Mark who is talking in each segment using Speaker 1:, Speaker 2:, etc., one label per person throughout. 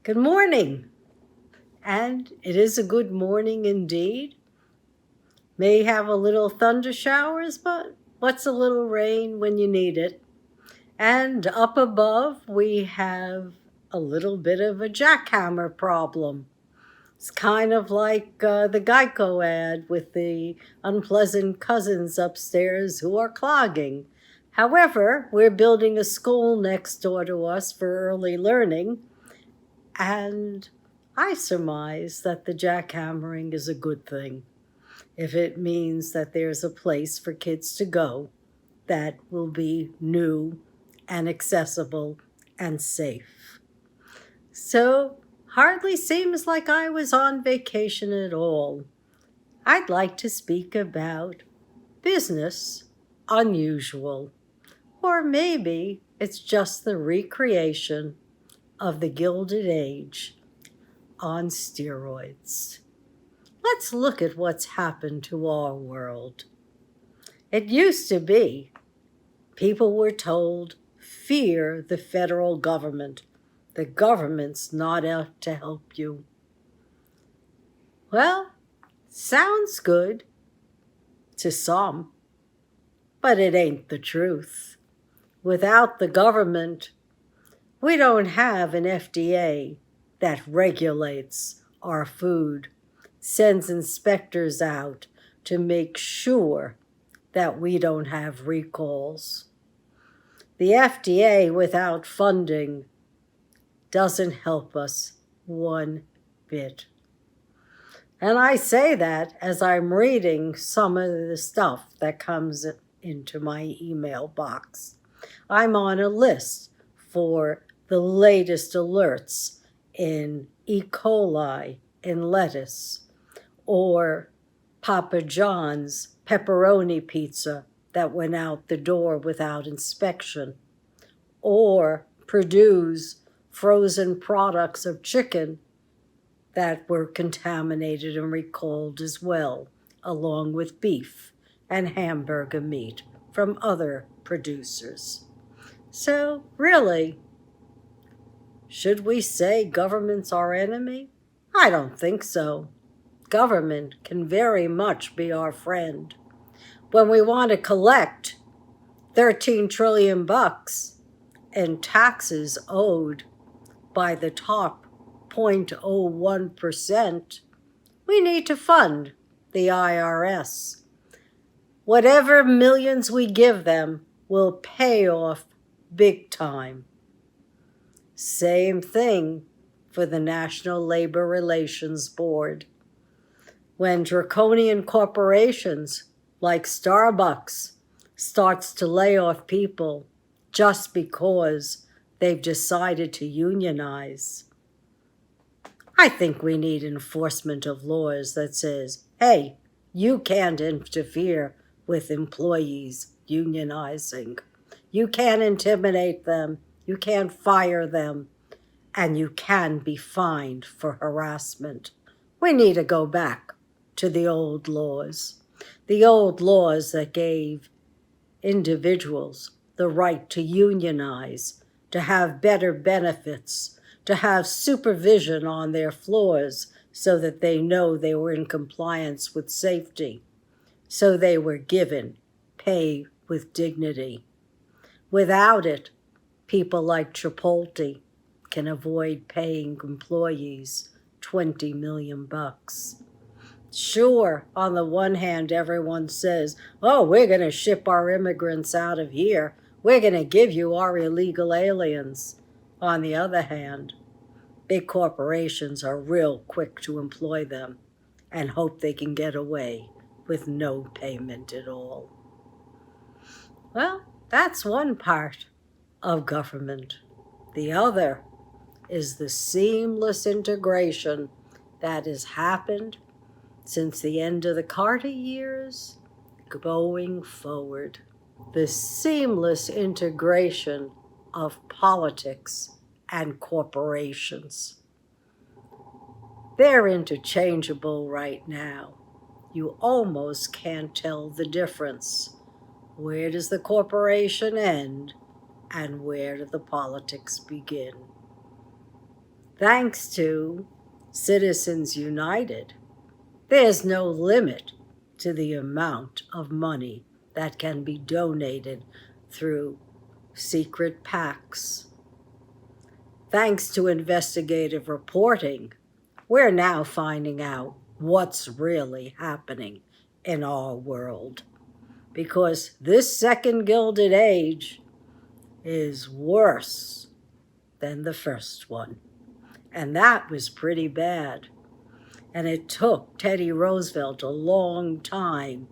Speaker 1: Good morning. And it is a good morning indeed. May have a little thunder showers, but what's a little rain when you need it? And up above, we have a little bit of a jackhammer problem. It's kind of like the Geico ad with the unpleasant cousins upstairs who are clogging. However, we're building a school next door to us for early learning, and I surmise that the jackhammering is a good thing if it means that there's a place for kids to go that will be new and accessible and safe. So, hardly seems like I was on vacation at all. I'd like to speak about business unusual, or maybe it's just the recreation of the Gilded Age on steroids. Let's look at what's happened to our world. It used to be people were told, fear the federal government. The government's not out to help you. Well, sounds good to some, but it ain't the truth. Without the government, we don't have an FDA that regulates our food, sends inspectors out to make sure that we don't have recalls. The FDA without funding doesn't help us one bit. And I say that as I'm reading some of the stuff that comes into my email box. I'm on a list for the latest alerts in E. coli in lettuce, or Papa John's pepperoni pizza that went out the door without inspection, or Purdue's frozen products of chicken that were contaminated and recalled as well, along with beef and hamburger meat from other producers. So really, should we say government's our enemy? I don't think so. Government can very much be our friend. When we want to collect 13 trillion bucks in taxes owed by the top 0.01%, we need to fund the IRS. Whatever millions we give them will pay off big time. Same thing for the National Labor Relations Board. When draconian corporations like Starbucks starts to lay off people just because they've decided to unionize, I think we need enforcement of laws that says, hey, you can't interfere with employees unionizing. You can't intimidate them. You can't fire them. And you can be fined for harassment. We need to go back to the old laws. The old laws that gave individuals the right to unionize, to have better benefits, to have supervision on their floors so that they know they were in compliance with safety, so they were given pay with dignity. Without it, people like Chipotle can avoid paying employees $20 million. Sure, on the one hand, everyone says, oh, we're going to ship our immigrants out of here. We're going to give you our illegal aliens. On the other hand, big corporations are real quick to employ them and hope they can get away with no payment at all. Well, that's one part of government. The other is the seamless integration that has happened since the end of the Carter years going forward. The seamless integration of politics and corporations. They're interchangeable right now. You almost can't tell the difference. Where does the corporation end and where do the politics begin? Thanks to Citizens United, there's no limit to the amount of money that can be donated through secret PACs. Thanks to investigative reporting, we're now finding out what's really happening in our world. Because this second Gilded Age is worse than the first one. And that was pretty bad. And it took Teddy Roosevelt a long time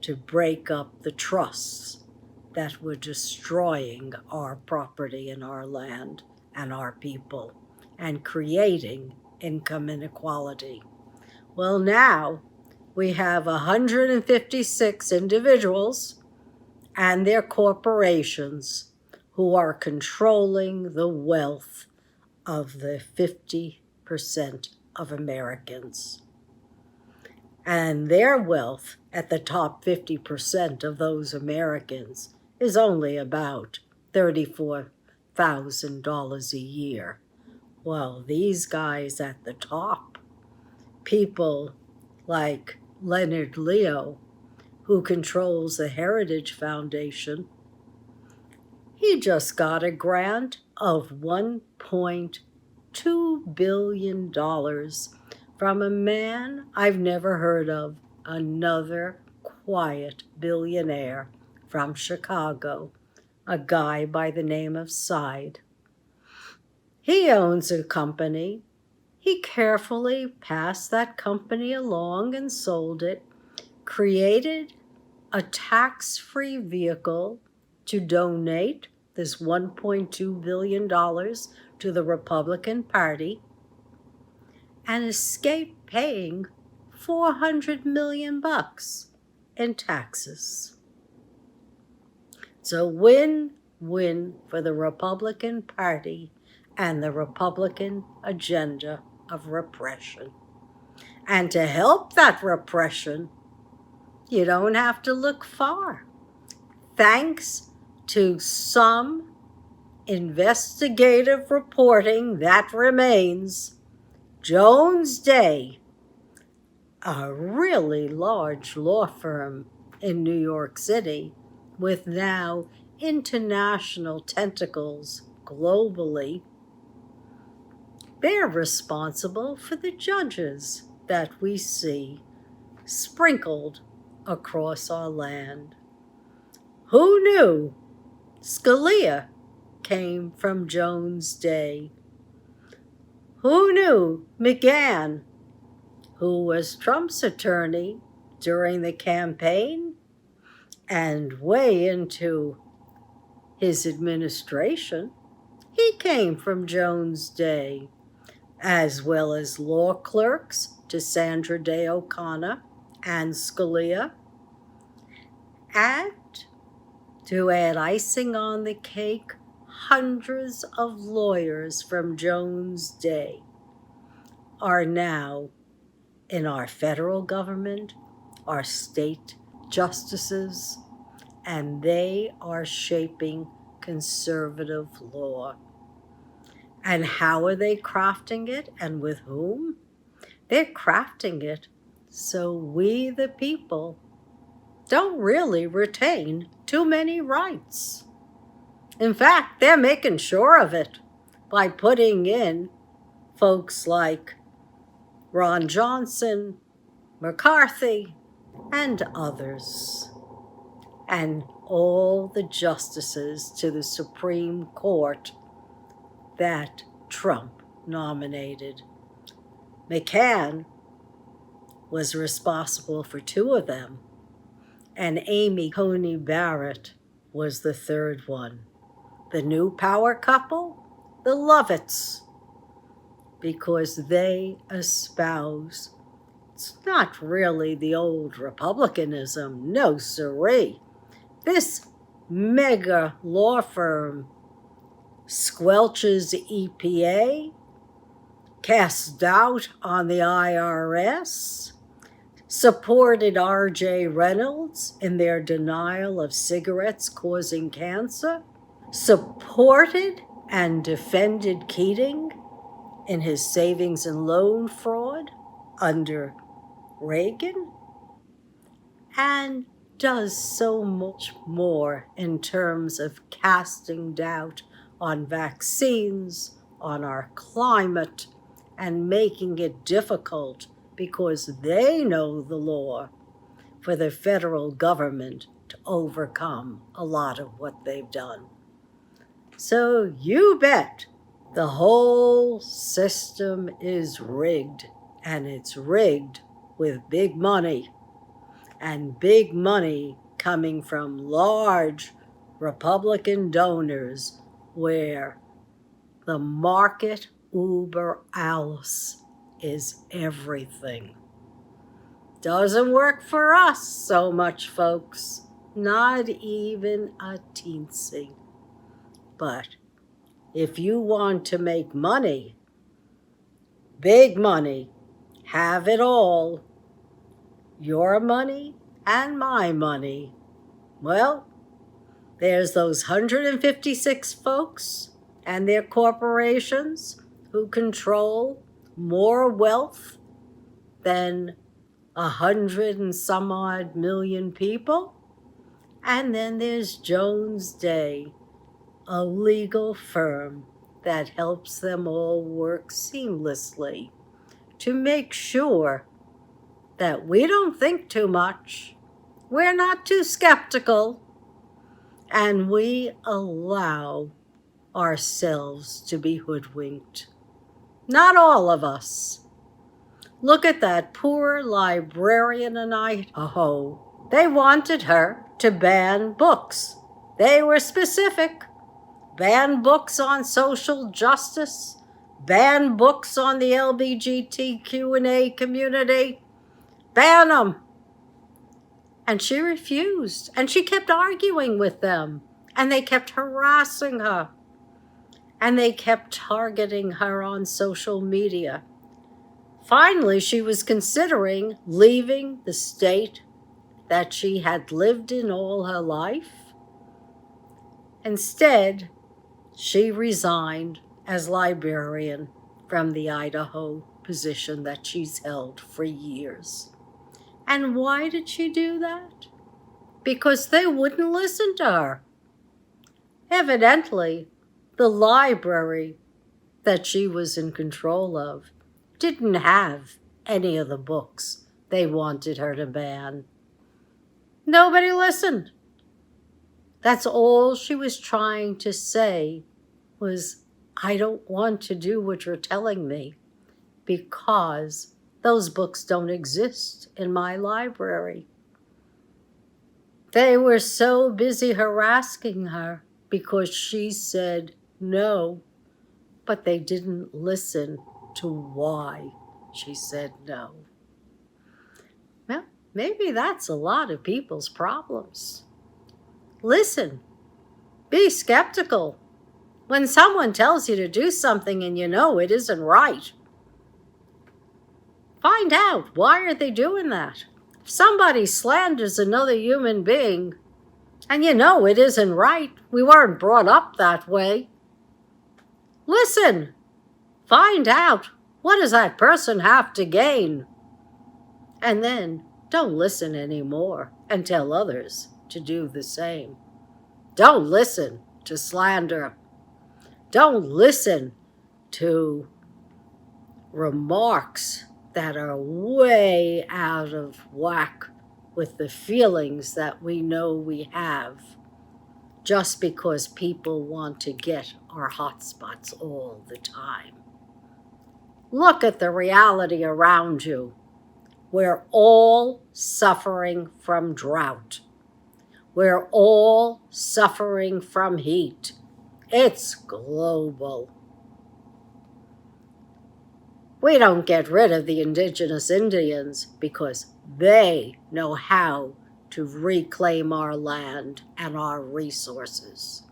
Speaker 1: to break up the trusts that were destroying our property and our land and our people and creating income inequality. Well, now we have 156 individuals and their corporations who are controlling the wealth of the 50% of Americans. And their wealth at the top 50% of those Americans is only about $34,000 a year. Well, these guys at the top, people like Leonard Leo, who controls the Heritage Foundation, he just got a grant of $1.2 billion from a man I've never heard of, another quiet billionaire from Chicago, a guy by the name of Side. He owns a company. He carefully passed that company along and sold it, created a tax-free vehicle to donate this $1.2 billion to the Republican Party, and escaped paying $400 million in taxes. So win-win for the Republican Party and the Republican agenda of repression. And to help that repression, you don't have to look far. Thanks to some investigative reporting that remains, Jones Day, a really large law firm in New York City with now international tentacles globally, they're responsible for the judges that we see sprinkled across our land. Who knew Scalia came from Jones Day? Who knew McGahn, who was Trump's attorney during the campaign and way into his administration, he came from Jones Day, as well as law clerks to Sandra Day O'Connor and Scalia. And to add icing on the cake, hundreds of lawyers from Jones Day are now in our federal government, our state justices, and they are shaping conservative law. And how are they crafting it, and with whom? They're crafting it so we, the people, don't really retain too many rights. In fact, they're making sure of it by putting in folks like Ron Johnson, McCarthy, and others, and all the justices to the Supreme Court that Trump nominated. McCann was responsible for two of them, and Amy Coney Barrett was the third one. The new power couple, the Lovitts, because they espouse, it's not really the old Republicanism, no siree. This mega law firm squelches EPA, casts doubt on the IRS, supported R.J. Reynolds in their denial of cigarettes causing cancer, supported and defended Keating in his savings and loan fraud under Reagan, and does so much more in terms of casting doubt on vaccines, on our climate, and making it difficult because they know the law for the federal government to overcome a lot of what they've done. So you bet the whole system is rigged, and it's rigged with big money, and big money coming from large Republican donors where the market uber alles is everything. Doesn't work for us so much, folks. Not even a teensy. But if you want to make money, big money, have it all, your money and my money, well, there's those 156 folks and their corporations who control more wealth than 100 and some odd million people. And then there's Jones Day, a legal firm that helps them all work seamlessly to make sure that we don't think too much, we're not too skeptical, and we allow ourselves to be hoodwinked. Not all of us. Look at that poor librarian in Idaho. They wanted her to ban books. They were specific. Ban books on social justice, ban books on the LGBTQ&A community, ban them. And she refused, and she kept arguing with them, and they kept harassing her, and they kept targeting her on social media. Finally, she was considering leaving the state that she had lived in all her life. Instead, she resigned as librarian from the Idaho position that she's held for years. And why did she do that? Because they wouldn't listen to her. Evidently, the library that she was in control of didn't have any of the books they wanted her to ban. Nobody listened. That's all she was trying to say was, I don't want to do what you're telling me because those books don't exist in my library. They were so busy harassing her because she said no, but they didn't listen to why she said no. Well, maybe that's a lot of people's problems. Listen, be skeptical. When someone tells you to do something and you know it isn't right, find out, why are they doing that? If somebody slanders another human being and you know it isn't right, we weren't brought up that way, listen, find out, what does that person have to gain? And then don't listen anymore and tell others to do the same. Don't listen to slander. Don't listen to remarks that are way out of whack with the feelings that we know we have, just because people want to get our hot spots all the time. Look at the reality around you. We're all suffering from drought. We're all suffering from heat. It's global. We don't get rid of the indigenous Indians because they know how to reclaim our land and our resources.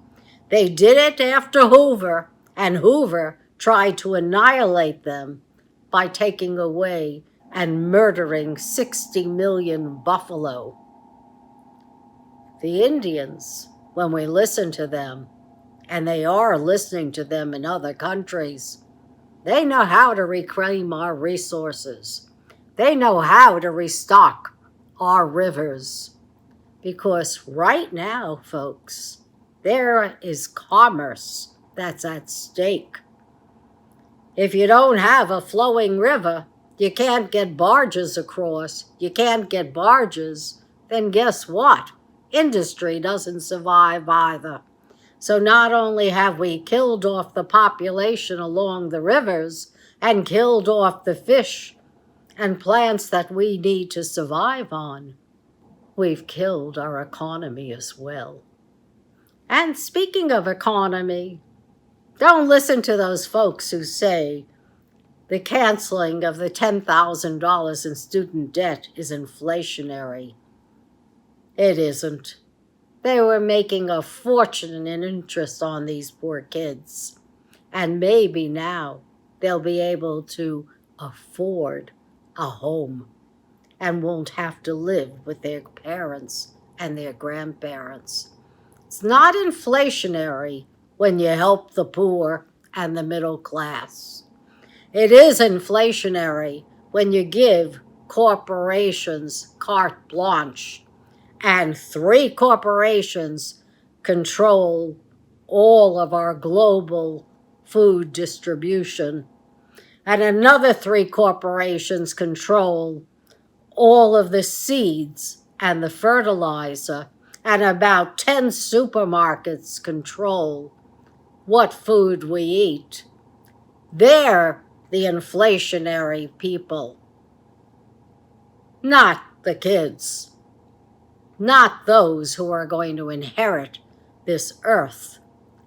Speaker 1: They did it after Hoover, and Hoover tried to annihilate them by taking away and murdering 60 million buffalo. The Indians, when we listen to them, and they are listening to them in other countries, They know how to reclaim our resources. They know how to restock our rivers. Because right now, folks, there is commerce that's at stake. If you don't have a flowing river, you can't get barges across. You can't get barges, then guess what? Industry doesn't survive either. So not only have we killed off the population along the rivers and killed off the fish and plants that we need to survive on, we've killed our economy as well. And speaking of economy, don't listen to those folks who say the canceling of the $10,000 in student debt is inflationary. It isn't. They were making a fortune in interest on these poor kids. And maybe now they'll be able to afford a home and won't have to live with their parents and their grandparents. It's not inflationary when you help the poor and the middle class. It is inflationary when you give corporations carte blanche, and 3 corporations control all of our global food distribution, and another 3 corporations control all of the seeds and the fertilizer, and about 10 supermarkets control what food we eat. They're the inflationary people, not the kids, not those who are going to inherit this earth.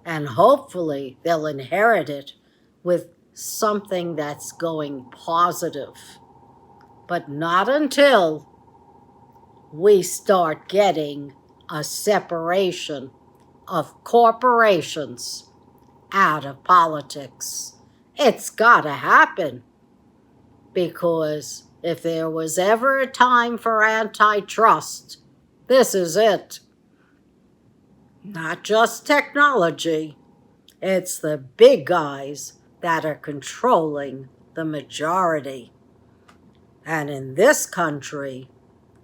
Speaker 1: And hopefully they'll inherit it with something that's going positive. But not until we start getting a separation of corporations out of politics. It's got to happen, because if there was ever a time for antitrust, this is it. Not just technology, it's the big guys that are controlling the majority. And in this country,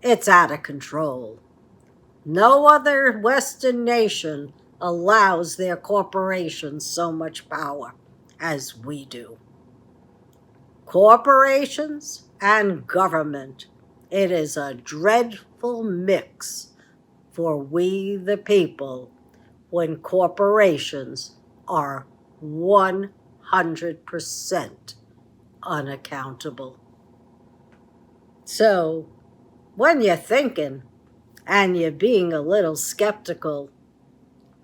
Speaker 1: it's out of control. No other Western nation allows their corporations so much power as we do. Corporations and government, it is a dreadful mix for we the people when corporations are 100% unaccountable. So, when you're thinking and you're being a little skeptical,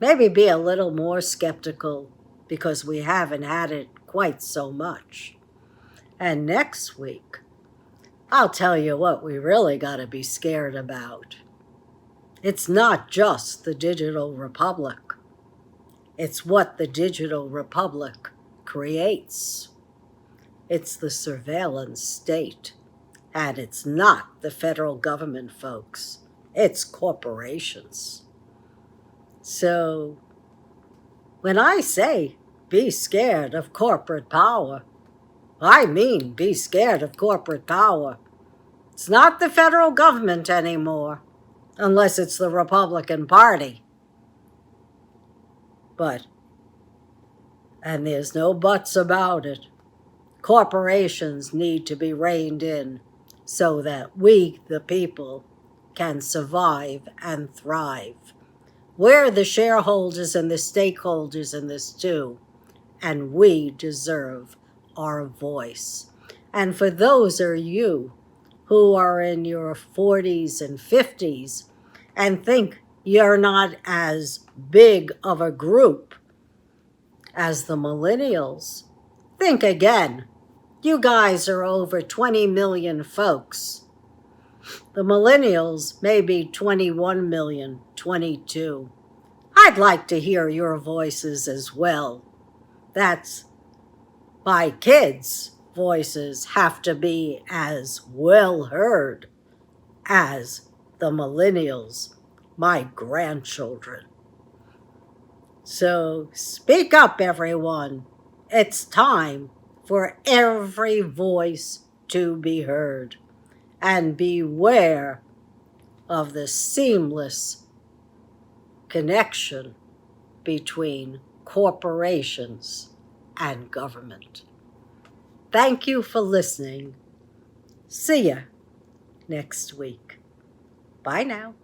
Speaker 1: maybe be a little more skeptical, because we haven't had it quite so much. And next week, I'll tell you what we really got to be scared about. It's not just the digital republic. It's what the digital republic creates. It's the surveillance state. And it's not the federal government, folks. It's corporations. So, when I say be scared of corporate power, I mean be scared of corporate power. It's not the federal government anymore, unless it's the Republican Party. And there's no buts about it, corporations need to be reined in so that we, the people, can survive and thrive. We're the shareholders and the stakeholders in this too, and we deserve our voice. And for those of you who are in your 40s and 50s and think you're not as big of a group as the millennials, think again. You guys are over 20 million folks. The millennials may be 21 million, 22. I'd like to hear your voices as well. That's my kids' voices have to be as well heard as the millennials, my grandchildren. So speak up, everyone. It's time for every voice to be heard, and beware of the seamless connection between corporations and government. Thank you for listening. See ya next week. Bye now.